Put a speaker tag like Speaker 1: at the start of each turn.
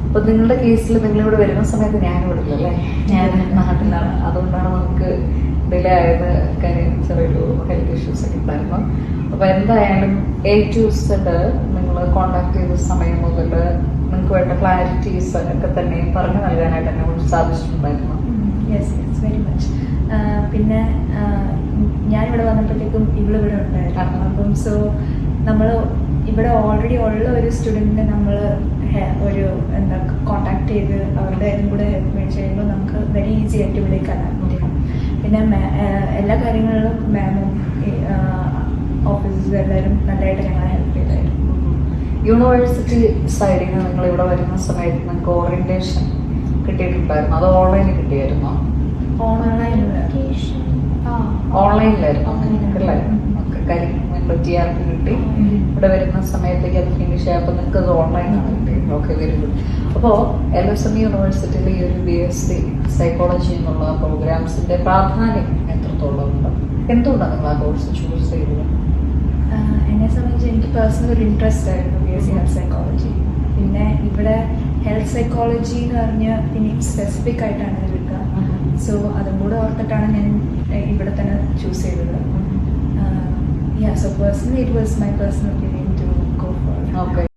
Speaker 1: അപ്പോൾ നിങ്ങളുടെ കേസിൽ നിങ്ങളിവിടെ വരുന്ന സമയത്ത് ഞാനിവിടെ ഇല്ലല്ലേ, ഞാൻ നാട്ടിലാണ്. അതുകൊണ്ടാണ് നമുക്ക് ഡിലേ ആയത്. കാര്യം ചെറിയൊരു ഹെൽത്ത് ഇഷ്യൂസ് ഒക്കെ ഉണ്ടായിരുന്നു. അപ്പോൾ എന്തായാലും A to Z നിങ്ങൾ കോണ്ടാക്ട് ചെയ്ത സമയം മുതൽ നിങ്ങൾക്ക് വേണ്ട ക്ലാരിറ്റീസ് ഒക്കെ തന്നെ പറഞ്ഞു നൽകാനായിട്ട് എന്നെ കുറിച്ച് സാധിച്ചിട്ടുണ്ടായിരുന്നു.
Speaker 2: Yes very much. പിന്നെ ഞാനിവിടെ വന്നപ്പോഴത്തേക്കും ഇവിടെ ഉണ്ടായിരുന്നു. അപ്പം സോ നമ്മൾ ഇവിടെ ഓൾറെഡി ഉള്ള ഒരു സ്റ്റുഡൻറ്റിനെ നമ്മൾ ഒരു എന്താ കോണ്ടാക്ട് ചെയ്ത് അവരുടെ കൂടെ ഹെൽപ്പ് മേടിച്ച് കഴിയുമ്പോൾ നമുക്ക് വെരി ഈസി ആയിട്ട് ഇവിടേക്ക് എത്താൻ പറ്റും. പിന്നെ എല്ലാ കാര്യങ്ങളിലും മാമും ഓഫീസേഴ്സും എല്ലാവരും നല്ലതായിട്ട് ഞങ്ങളെ ഹെൽപ്പ് ചെയ്തായിരുന്നു.
Speaker 1: യൂണിവേഴ്സിറ്റി സൈഡിൽ നിന്ന് നിങ്ങൾ ഇവിടെ വരുന്ന സമയത്ത് നിങ്ങൾക്ക് ഓറിയന്റേഷൻ കിട്ടിയിട്ടുണ്ടായിരുന്നു, അത് ഓൺലൈനിൽ കിട്ടിയായിരുന്നോ? ഓൺലൈനിലായിരുന്നു അല്ലേ? ഓക്കെ, കാര്യം നിങ്ങൾ TRP കിട്ടി. ഇവിടെ വരുന്ന സമയത്തേക്ക് അത് ഫിനിഷ് ആയപ്പോൾ നിങ്ങൾക്ക് അത് ഓൺലൈനാണ് കിട്ടിയത്. Okay, very good. അപ്പോൾ LSM യൂണിവേഴ്സിറ്റിയിൽ ഈ ഒരു BSc സൈക്കോളജി എന്നുള്ള പ്രോഗ്രാംസിന്റെ പ്രാധാന്യം എത്രത്തോളം ഉണ്ട്? എന്തുകൊണ്ടാണ് നിങ്ങൾ ആ കോഴ്സ് ചൂസ് ചെയ്തത്?
Speaker 2: എന്നെ സംബന്ധിച്ച് എനിക്ക് പേഴ്സണൽ ഒരു ഇൻട്രസ്റ്റ് ആയിരുന്നു BSc ഹെൽത്ത് സൈക്കോളജി. പിന്നെ ഇവിടെ ഹെൽത്ത് സൈക്കോളജി എന്ന് പറഞ്ഞ് പിന്നെ സ്പെസിഫിക് ആയിട്ടാണ് എടുക്കുക. സോ അതും കൂടെ ഓർത്തിട്ടാണ് ഞാൻ ഇവിടെ തന്നെ ചൂസ് ചെയ്തത്. So personally it was my personal opinion to go for it.
Speaker 1: Okay.